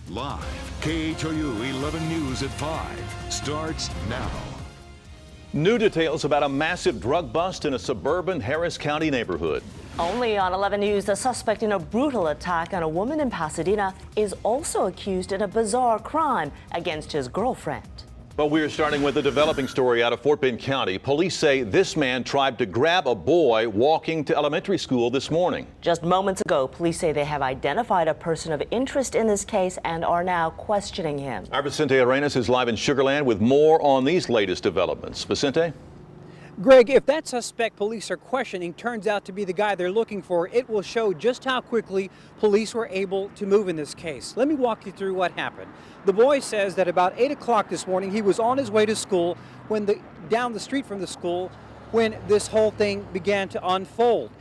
Live, KHOU 11 News at 5 starts now. New details about a massive drug bust in a suburban Harris County neighborhood. Only on 11 News, the suspect in a brutal attack on a woman in Pasadena is also accused in a bizarre crime against his girlfriend. But we're starting with a developing story out of Fort Bend County. Police say this man tried to grab a boy walking to elementary school this morning. Just moments ago, police say they have identified a person of interest in this case and are now questioning him. Our Vicente Arenas is live in Sugar Land with more on these latest developments. Vicente? Greg, if that suspect police are questioning turns out to be the guy they're looking for, it will show just how quickly police were able to move in this case. Let me walk you through what happened. The boy says that about 8 o'clock this morning, he was on his way to school down the street from the school when this whole thing began to unfold.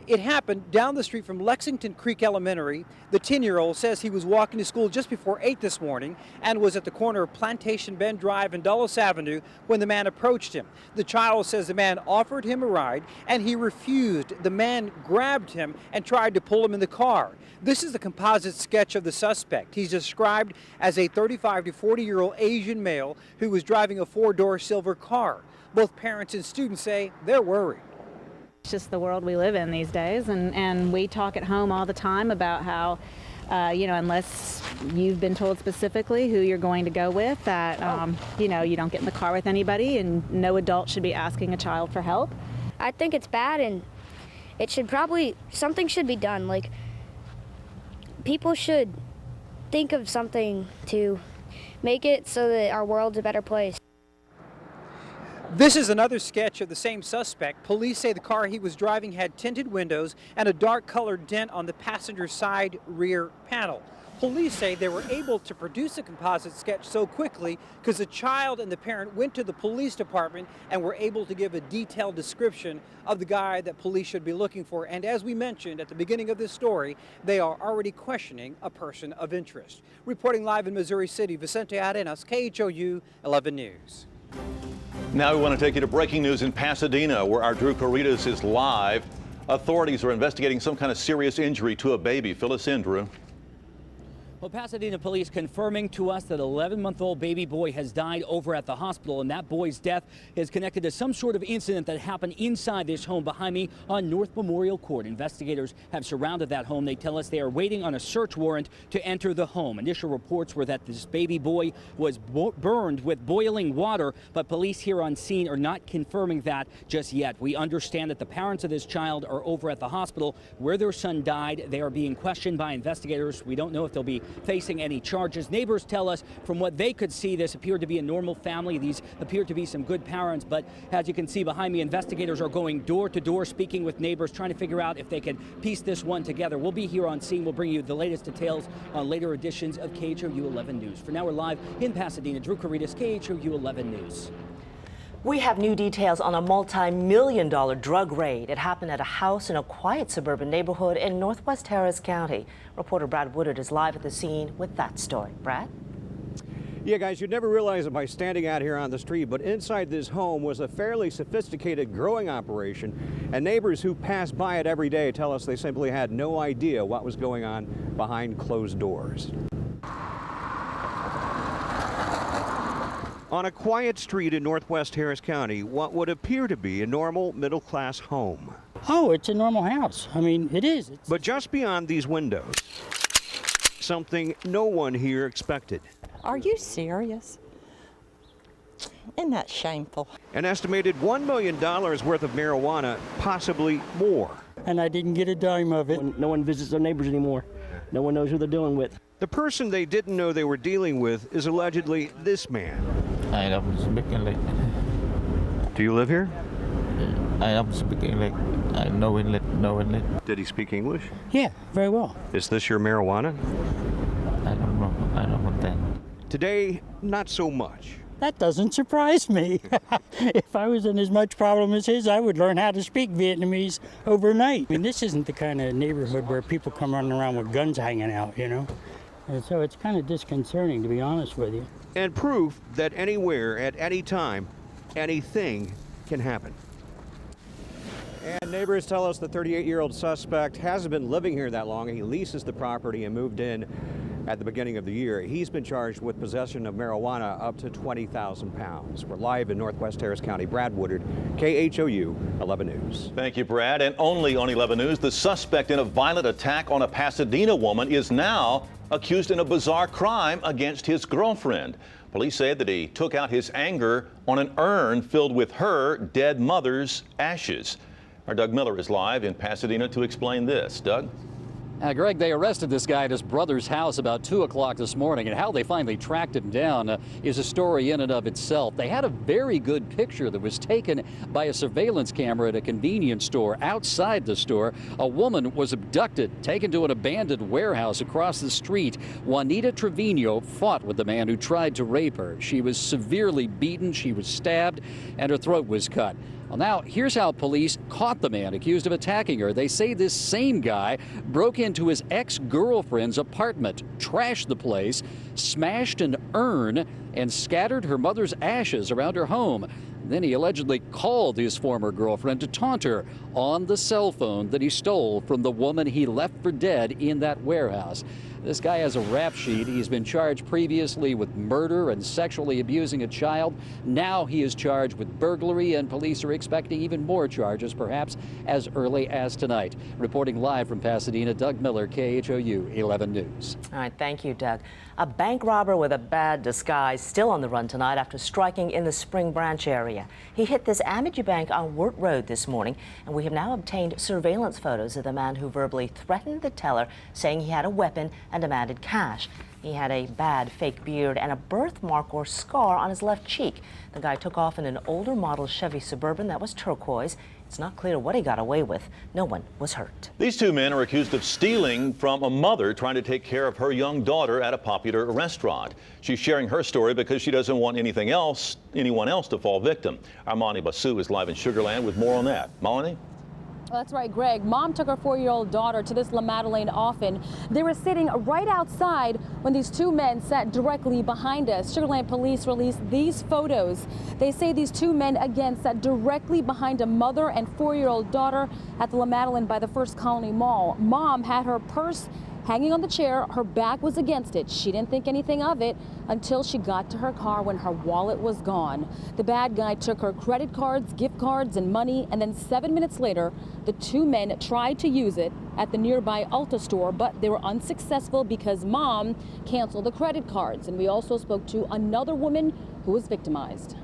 It happened down the street from Lexington Creek Elementary. The 10-year-old says he was walking to school just before 8 this morning and was at the corner of Plantation Bend Drive and Dulles Avenue when the man approached him. The child says the man offered him a ride and he refused. The man grabbed him and tried to pull him in the car. This is the composite sketch of the suspect. He's described as a 35 to 40-year-old Asian male who was driving a 4-door silver car. Both parents and students say they're worried. It's just the world we live in these days, and we talk at home all the time about how, unless you've been told specifically who you're going to go with, that, you don't get in the car with anybody, and no adult should be asking a child for help. I think it's bad, and something should be done. Like, people should think of something to make it so that our world's a better place. This is another sketch of the same suspect. Police say the car he was driving had tinted windows and a dark-colored dent on the passenger side rear panel. Police say they were able to produce a composite sketch so quickly because the child and the parent went to the police department and were able to give a detailed description of the guy that police should be looking for. And as we mentioned at the beginning of this story, they are already questioning a person of interest. Reporting live in Missouri City, Vicente Arenas, KHOU 11 News. Now we want to take you to breaking news in Pasadena, where our Drew Caritas is live. Authorities are investigating some kind of serious injury to a baby. Fill us in, Drew. Well, Pasadena police confirming to us that an 11-month-old baby boy has died over at the hospital, and that boy's death is connected to some sort of incident that happened inside this home behind me on North Memorial Court. Investigators have surrounded that home. They tell us they are waiting on a search warrant to enter the home. Initial reports were that this baby boy was burned with boiling water, but police here on scene are not confirming that just yet. We understand that the parents of this child are over at the hospital where their son died. They are being questioned by investigators. We don't know if they'll be facing any charges. Neighbors tell us from what they could see, this appeared to be a normal family. These appear to be some good parents, but as you can see behind me, investigators are going door to door, speaking with neighbors, trying to figure out if they can piece this one together. We'll be here on scene. We'll bring you the latest details on later editions of KHOU 11 News. For now, we're live in Pasadena. Drew Caritas, KHOU 11 News. We have new details on a multi-million-dollar drug raid. It happened at a house in a quiet suburban neighborhood in northwest Harris County. Reporter Brad Woodard is live at the scene with that story. Brad? Yeah, guys, you'd never realize it by standing out here on the street, but inside this home was a fairly sophisticated growing operation, and neighbors who pass by it every day tell us they simply had no idea what was going on behind closed doors. On a quiet street in northwest Harris County, what would appear to be a normal middle-class home. Oh, it's a normal house. I mean, it is. But just beyond these windows, something no one here expected. Are you serious? Isn't that shameful? An estimated $1 million worth of marijuana, possibly more. And I didn't get a dime of it. No one visits their neighbors anymore. No one knows who they're dealing with. The person they didn't know they were dealing with is allegedly this man. I am speaking like. Do you live here? I am speaking like. I know it. Did he speak English? Yeah, very well. Is this your marijuana? I don't know. I don't know that. Today, not so much. That doesn't surprise me. If I was in as much problem as his, I would learn how to speak Vietnamese overnight. I mean, this isn't the kind of neighborhood where people come running around with guns hanging out, you know? And so it's kind of disconcerting, to be honest with you. And proof that anywhere, at any time, anything can happen. And neighbors tell us the 38-year-old suspect hasn't been living here that long. He leases the property and moved in at the beginning of the year. He's been charged with possession of marijuana up to 20,000 pounds. We're live in Northwest Harris County. Brad Woodard, KHOU 11 News. Thank you, Brad. And only on 11 News, the suspect in a violent attack on a Pasadena woman is now accused in a bizarre crime against his girlfriend. Police say that he took out his anger on an urn filled with her dead mother's ashes. Our Doug Miller is live in Pasadena to explain this. Doug? Greg, they arrested this guy at his brother's house about 2 o'clock this morning, and how they finally tracked him down is a story in and of itself. They had a very good picture that was taken by a surveillance camera at a convenience store. Outside the store, a woman was abducted, taken to an abandoned warehouse across the street. Juanita Trevino fought with the man who tried to rape her. She was severely beaten, she was stabbed, and her throat was cut. Well, now, here's how police caught the man accused of attacking her. They say this same guy broke into his ex-girlfriend's apartment, trashed the place, smashed an urn, and scattered her mother's ashes around her home. Then he allegedly called his former girlfriend to taunt her on the cell phone that he stole from the woman he left for dead in that warehouse. This guy has a rap sheet. He's been charged previously with murder and sexually abusing a child. Now he is charged with burglary, and police are expecting even more charges, perhaps as early as tonight. Reporting live from Pasadena, Doug Miller, KHOU 11 News. All right, thank you, Doug. A bank robber with a bad disguise still on the run tonight after striking in the Spring Branch area. He hit this Amity Bank on Wirt Road this morning, and we have now obtained surveillance photos of the man who verbally threatened the teller, saying he had a weapon and demanded cash. He had a bad fake beard and a birthmark or scar on his left cheek. The guy took off in an older model Chevy Suburban that was turquoise. It's not clear what he got away with. No one was hurt. These two men are accused of stealing from a mother trying to take care of her young daughter at a popular restaurant. She's sharing her story because she doesn't want anyone else to fall victim. Our Monty Basu is live in Sugar Land with more on that. Melanie? That's right, Greg. Mom took her 4-year-old daughter to this La Madeleine often. They were sitting right outside when these two men sat directly behind us. Sugar Land police released these photos. They say these two men again sat directly behind a mother and 4-year-old daughter at the La Madeleine by the First Colony Mall. Mom had her purse hanging on the chair. Her back was against it. She didn't think anything of it until she got to her car when her wallet was gone. The bad guy took her credit cards, gift cards, and money, and then 7 minutes later, the two men tried to use it at the nearby Ulta store, but they were unsuccessful because Mom canceled the credit cards. And we also spoke to another woman who was victimized.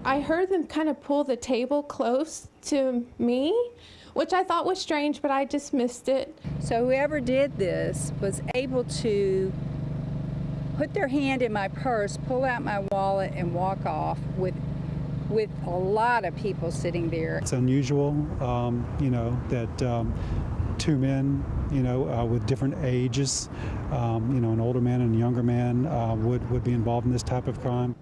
I heard them kind of pull the table close to me, which I thought was strange, but I dismissed it. So whoever did this was able to put their hand in my purse, pull out my wallet, and walk off with a lot of people sitting there. It's unusual, that two men, with different ages, an older man and a younger man would be involved in this type of crime.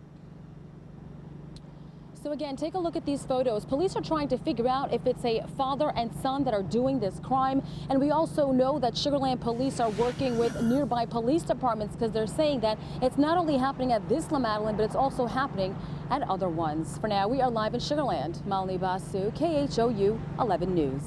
So again, take a look at these photos. Police are trying to figure out if it's a father and son that are doing this crime. And we also know that Sugar Land police are working with nearby police departments because they're saying that it's not only happening at this La Madeleine, but it's also happening at other ones. For now, we are live in Sugar Land. Malini Basu, KHOU 11 News.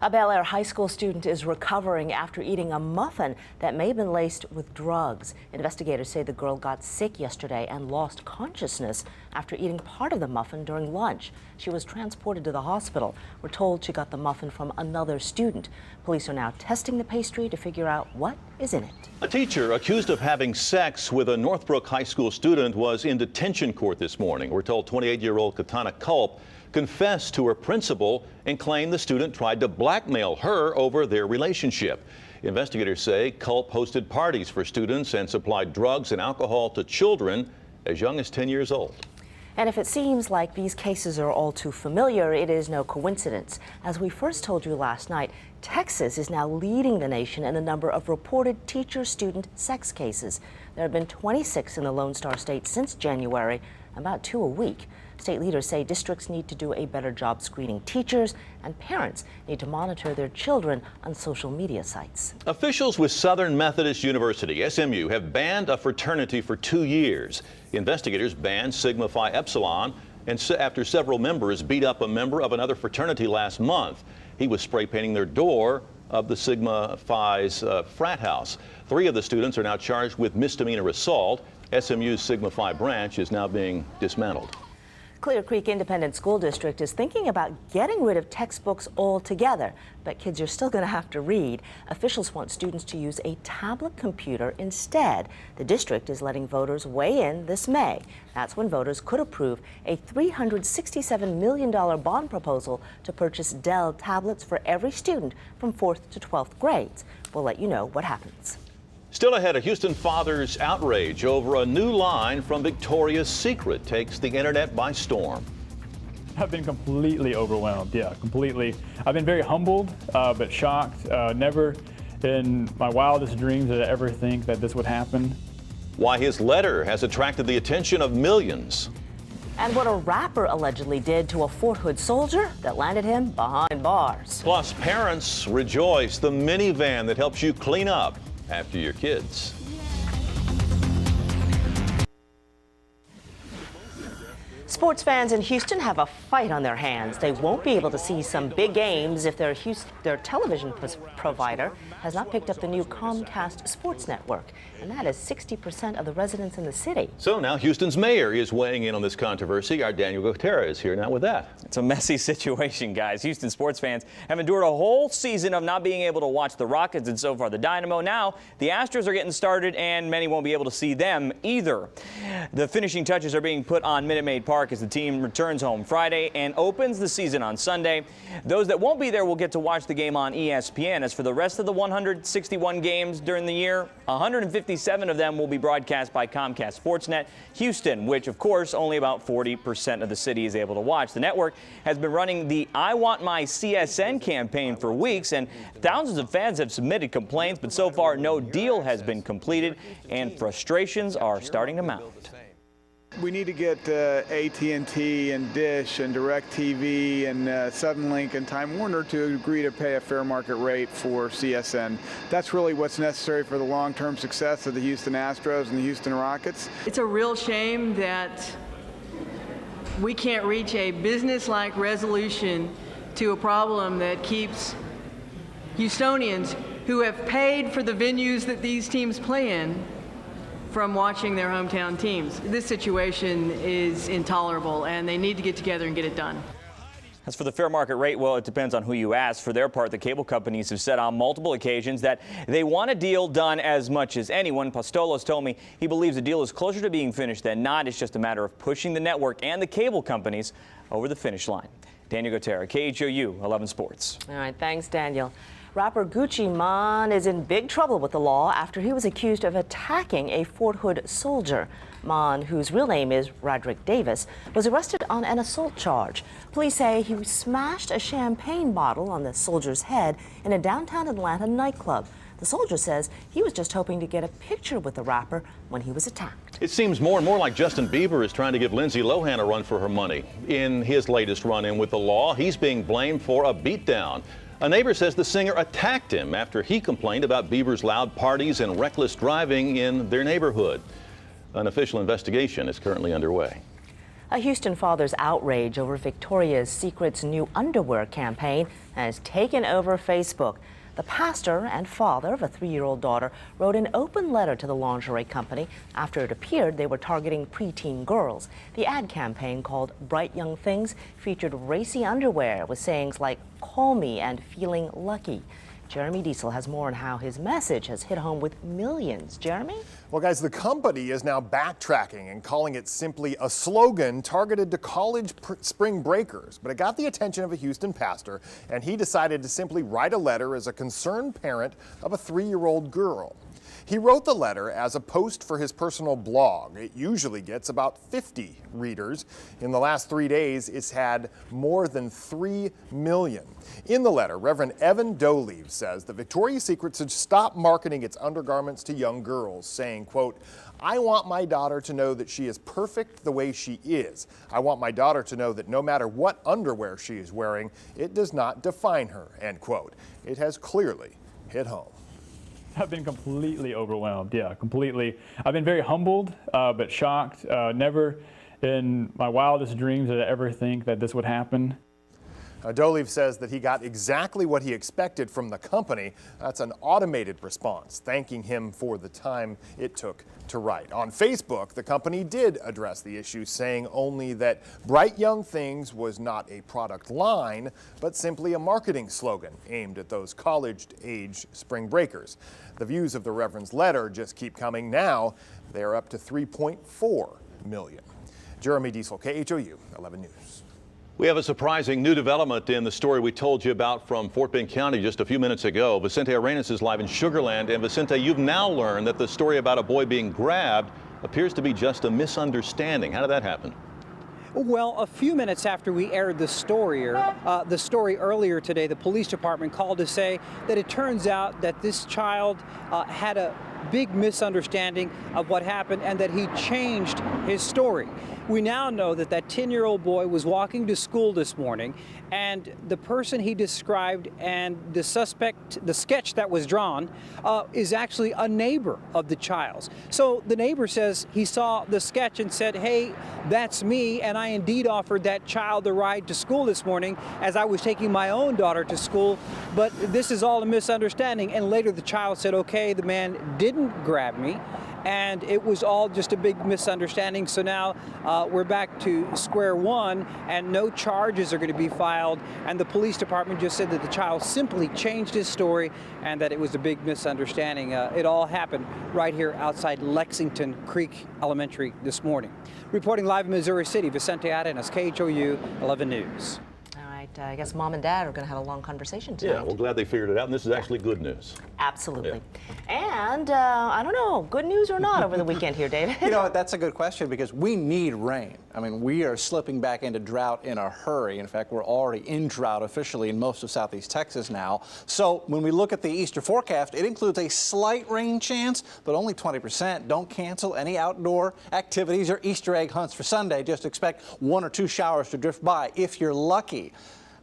A Bel Air high school student is recovering after eating a muffin that may have been laced with drugs. Investigators say the girl got sick yesterday and lost consciousness after eating part of the muffin during lunch. She was transported to the hospital. We're told she got the muffin from another student. Police are now testing the pastry to figure out what is in it. A teacher accused of having sex with a Northbrook high school student was in detention court this morning. We're told 28-year-old Katana Culp confessed to her principal and claimed the student tried to blackmail her over their relationship. Investigators say Culp hosted parties for students and supplied drugs and alcohol to children as young as 10 years old. And if it seems like these cases are all too familiar, it is no coincidence. As we first told you last night, Texas is now leading the nation in the number of reported teacher-student sex cases. There have been 26 in the Lone Star State since January, about 2 a week. State leaders say districts need to do a better job screening teachers, and parents need to monitor their children on social media sites. Officials with Southern Methodist University, SMU, have banned a fraternity for 2 years. Investigators banned Sigma Phi Epsilon after several members beat up a member of another fraternity last month. He was spray painting their door of the Sigma Phi's frat house. 3 of the students are now charged with misdemeanor assault. SMU's Sigma Phi branch is now being dismantled. Clear Creek Independent School District is thinking about getting rid of textbooks altogether, but kids are still going to have to read. Officials want students to use a tablet computer instead. The district is letting voters weigh in this May. That's when voters could approve a $367 million bond proposal to purchase Dell tablets for every student from 4th to 12th grades. We'll let you know what happens. Still ahead, a Houston father's outrage over a new line from Victoria's Secret takes the internet by storm. I've been completely overwhelmed, completely. I've been very humbled, but shocked. Never in my wildest dreams did I ever think that this would happen. Why his letter has attracted the attention of millions. And what a rapper allegedly did to a Fort Hood soldier that landed him behind bars. Plus, parents rejoice the minivan that helps you clean up after your kids. Sports fans in Houston have a fight on their hands. They won't be able to see some big games if their television provider has not picked up the new Comcast Sports Network. And that is 60% of the residents in the city. So now Houston's mayor is weighing in on this controversy. Our Daniel Gutierrez is here now with that. It's a messy situation, guys. Houston sports fans have endured a whole season of not being able to watch the Rockets and so far the Dynamo. Now the Astros are getting started and many won't be able to see them either. The finishing touches are being put on Minute Maid Park as the team returns home Friday and opens the season on Sunday. Those that won't be there will get to watch the game on ESPN. As for the rest of the 161 games during the year, 157 of them will be broadcast by Comcast Sportsnet Houston, which of course only about 40% of the city is able to watch. The network has been running the I Want My CSN campaign for weeks, and thousands of fans have submitted complaints, but so far no deal has been completed and frustrations are starting to mount. We need to get AT&T and Dish and DirecTV and Suddenlink and Time Warner to agree to pay a fair market rate for CSN. That's really what's necessary for the long-term success of the Houston Astros and the Houston Rockets. It's a real shame that we can't reach a business-like resolution to a problem that keeps Houstonians who have paid for the venues that these teams play in from watching their hometown teams. This situation is intolerable, and they need to get together and get it done. As for the fair market rate, well, it depends on who you ask. For their part, the cable companies have said on multiple occasions that they want a deal done as much as anyone. Pastolos told me he believes the deal is closer to being finished than not. It's just a matter of pushing the network and the cable companies over the finish line. Daniel Gutierrez, KHOU 11 Sports. All right, thanks, Daniel. Rapper Gucci Mane is in big trouble with the law after he was accused of attacking a Fort Hood soldier. Mane, whose real name is Roderick Davis, was arrested on an assault charge. Police say he smashed a champagne bottle on the soldier's head in a downtown Atlanta nightclub. The soldier says he was just hoping to get a picture with the rapper when he was attacked. It seems more and more like Justin Bieber is trying to give Lindsay Lohan a run for her money. In his latest run-in with the law, he's being blamed for a beatdown. A neighbor says the singer attacked him after he complained about Bieber's loud parties and reckless driving in their neighborhood. An official investigation is currently underway. A Houston father's outrage over Victoria's Secret's new underwear campaign has taken over Facebook. The pastor and father of a 3-year-old daughter wrote an open letter to the lingerie company after it appeared they were targeting preteen girls. The ad campaign, called Bright Young Things, featured racy underwear with sayings like "call me" and "feeling lucky." Jeremy Diesel has more on how his message has hit home with millions. Jeremy? Well, guys, the company is now backtracking and calling it simply a slogan targeted to college spring breakers. But it got the attention of a Houston pastor, and he decided to simply write a letter as a concerned parent of a 3-year-old girl. He wrote the letter as a post for his personal blog. It usually gets about 50 readers. In the last 3 days, it's had more than 3 million. In the letter, Reverend Evan Doleave says that Victoria's Secret should stop marketing its undergarments to young girls, saying, quote, "I want my daughter to know that she is perfect the way she is. I want my daughter to know that no matter what underwear she is wearing, it does not define her," end quote. It has clearly hit home. I've been completely overwhelmed, completely. I've been very humbled, but shocked. Never in my wildest dreams did I ever think that this would happen. Dolive says that he got exactly what he expected from the company. That's an automated response, thanking him for the time it took to write. On Facebook, the company did address the issue, saying only that Bright Young Things was not a product line, but simply a marketing slogan aimed at those college-age spring breakers. The views of the Reverend's letter just keep coming. Now they are up to 3.4 million. Jeremy Diesel, KHOU 11 News. We have a surprising new development in the story we told you about from Fort Bend County just a few minutes ago. Vicente Arenas is live in Sugar Land. And Vicente, you've now learned that the story about a boy being grabbed appears to be just a misunderstanding. How did that happen? Well, a few minutes after we aired the story earlier today, the police department called to say that it turns out that this child had a big misunderstanding of what happened and that he changed his story. We now know that that 10-year-old boy was walking to school this morning, and the person he described and the suspect, the sketch that was drawn, is actually a neighbor of the child's. So the neighbor says he saw the sketch and said, "Hey, that's me, and I indeed offered that child a ride to school this morning as I was taking my own daughter to school, but this is all a misunderstanding." And later the child said, "Okay, the man didn't grab me, and it was all just a big misunderstanding." So now we're back to square one, and no charges are going to be filed. And the police department just said that the child simply changed his story and that it was a big misunderstanding. It all happened right here outside Lexington Creek Elementary this morning. Reporting live in Missouri City, Vicente Arenas, KHOU 11 News. I guess mom and dad are going to have a long conversation tonight. Yeah, we're glad they figured it out, and this is actually good news. Absolutely. Yeah. And I don't know, good news or not over the weekend here, David? You know, that's a good question because we need rain. I mean, we are slipping back into drought in a hurry. In fact, we're already in drought officially in most of southeast Texas now. So when we look at the Easter forecast, it includes a slight rain chance, but only 20%. Don't cancel any outdoor activities or Easter egg hunts for Sunday. Just expect 1 or 2 showers to drift by if you're lucky.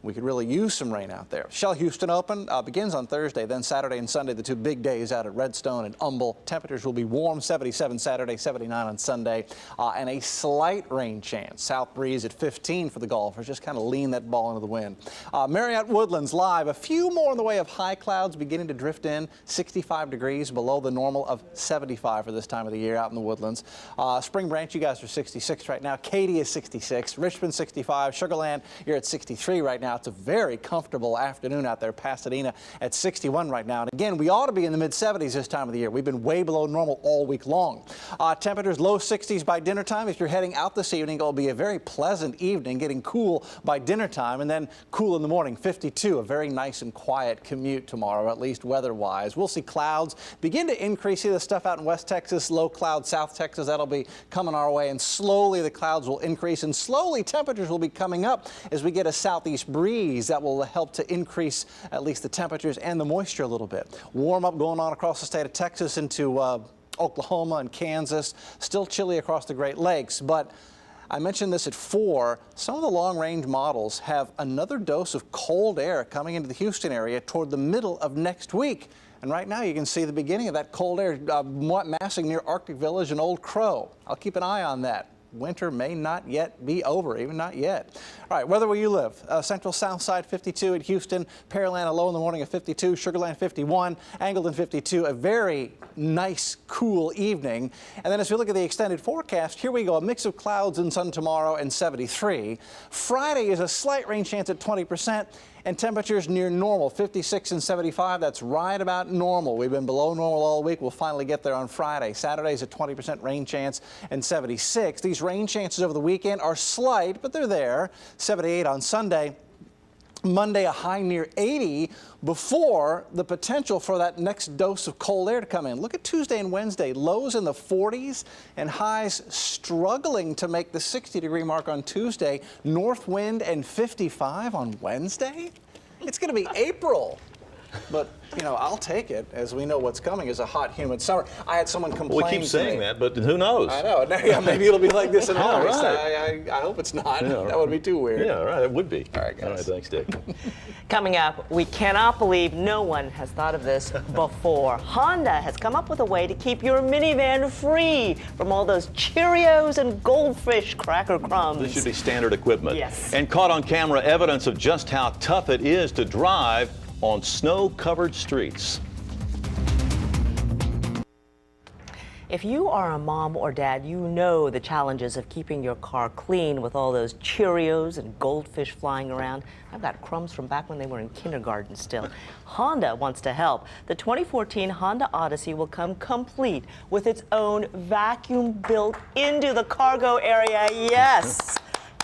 We could really use some rain out there. Shell Houston Open begins on Thursday, then Saturday and Sunday, the 2 big days out at Redstone and Humble. Temperatures will be warm, 77 Saturday, 79 on Sunday, and a slight rain chance. South breeze at 15 for the golfers. Just kind of lean that ball into the wind. Marriott Woodlands live. A few more in the way of high clouds beginning to drift in. 65 degrees below the normal of 75 for this time of the year out in the Woodlands. Spring Branch, you guys are 66 right now. Katy is 66. Richmond 65. Sugar Land, you're at 63 right now. It's a very comfortable afternoon out there. Pasadena at 61 right now. And again, we ought to be in the mid-70s this time of the year. We've been way below normal all week long. Temperatures low 60s by dinner time. If you're heading out this evening, it'll be a very pleasant evening, getting cool by dinner time, and then cool in the morning, 52. A very nice and quiet commute tomorrow, at least weather-wise. We'll see clouds begin to increase. See the stuff out in West Texas, low cloud South Texas. That'll be coming our way, and slowly the clouds will increase, and slowly temperatures will be coming up as we get a southeast breeze that will help to increase at least the temperatures and the moisture a little bit. Warm up going on across the state of Texas into Oklahoma and Kansas. Still chilly across the Great Lakes, but I mentioned this at 4. Some of the long-range models have another dose of cold air coming into the Houston area toward the middle of next week. And right now you can see the beginning of that cold air massing near Arctic Village and Old Crow. I'll keep an eye on that. Winter may not yet be over, even not yet. All right, weather where you live. Central South Side 52 at Houston, Pearland a low in the morning of 52, Sugar Land 51, Angleton 52, a very nice, cool evening. And then as we look at the extended forecast, here we go, a mix of clouds and sun tomorrow and 73. Friday is a slight rain chance at 20%. And temperatures near normal, 56 and 75. That's right about normal. We've been below normal all week. We'll finally get there on Friday. Saturday's a 20% rain chance and 76. These rain chances over the weekend are slight, but they're there. 78 on Sunday. Monday, a high near 80 before the potential for that next dose of cold air to come in. Look at Tuesday and Wednesday, lows in the 40s and highs struggling to make the 60-degree mark on Tuesday. North wind and 55 on Wednesday. It's going to be April. but you know, I'll take it, as we know what's coming is a hot, humid summer. I had someone complain. We keep saying that, but who knows? I know. Yeah, maybe it'll be like this in August. Right. I hope it's not. Yeah, that would be too weird. Yeah, right. It would be. All right, guys. All right, thanks, Dick. Coming up, we cannot believe no one has thought of this before. Honda has come up with a way to keep your minivan free from all those Cheerios and Goldfish cracker crumbs. This should be standard equipment. Yes. And caught on camera evidence of just how tough it is to drive on snow-covered streets. If you are a mom or dad, you know the challenges of keeping your car clean with all those Cheerios and Goldfish flying around. I've got crumbs from back when they were in kindergarten still. Honda wants to help. The 2014 Honda Odyssey will come complete with its own vacuum built into the cargo area. Yes!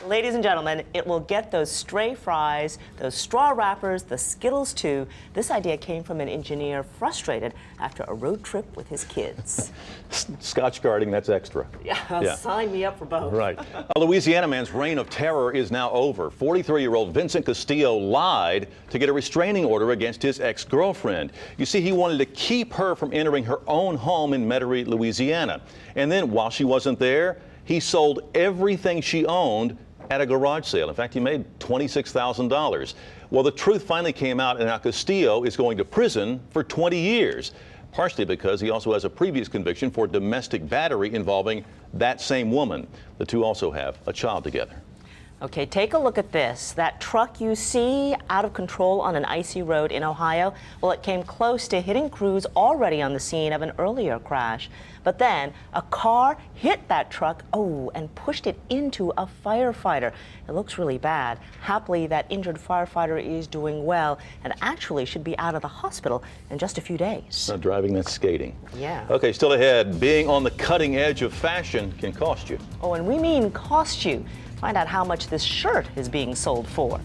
Ladies and gentlemen, it will get those stray fries, those straw wrappers, the Skittles too. This idea came from an engineer frustrated after a road trip with his kids. Scotch guarding, that's extra. Yeah, sign me up for both. Right. A Louisiana man's reign of terror is now over. 43-year-old Vincent Castillo lied to get a restraining order against his ex-girlfriend. You see, he wanted to keep her from entering her own home in Metairie, Louisiana. And then, while she wasn't there, he sold everything she owned at a garage sale. In fact, he made $26,000. Well, the truth finally came out, and now Castillo is going to prison for 20 years, partially because he also has a previous conviction for domestic battery involving that same woman. The two also have a child together. Okay, take a look at this. That truck you see out of control on an icy road in Ohio, well, it came close to hitting crews already on the scene of an earlier crash. But then a car hit that truck, and pushed it into a firefighter. It looks really bad. Happily, that injured firefighter is doing well and actually should be out of the hospital in just a few days. Not driving, that's skating. Yeah. Okay, still ahead. Being on the cutting edge of fashion can cost you. Oh, and we mean cost you. Find out how much this shirt is being sold for.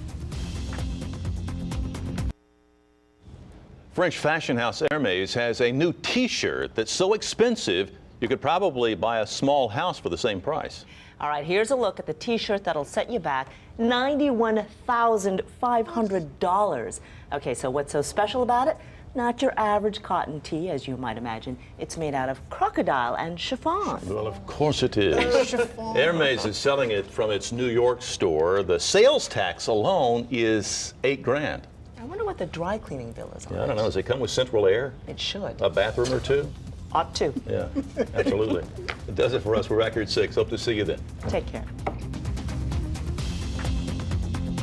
French fashion house Hermes has a new T-shirt that's so expensive you could probably buy a small house for the same price. All right, here's a look at the T-shirt that'll set you back $91,500. Okay, so what's so special about it? Not your average cotton tee, as you might imagine. It's made out of crocodile and chiffon. Well, of course it is. Hermes is selling it from its New York store. The sales tax alone is $8 grand. I wonder what the dry cleaning bill is on Yeah, I don't know. Does it come with central air? It should. A bathroom or two? Ought to. Yeah, absolutely. It does it for us. We're back here at 6. Hope to see you then. Take care.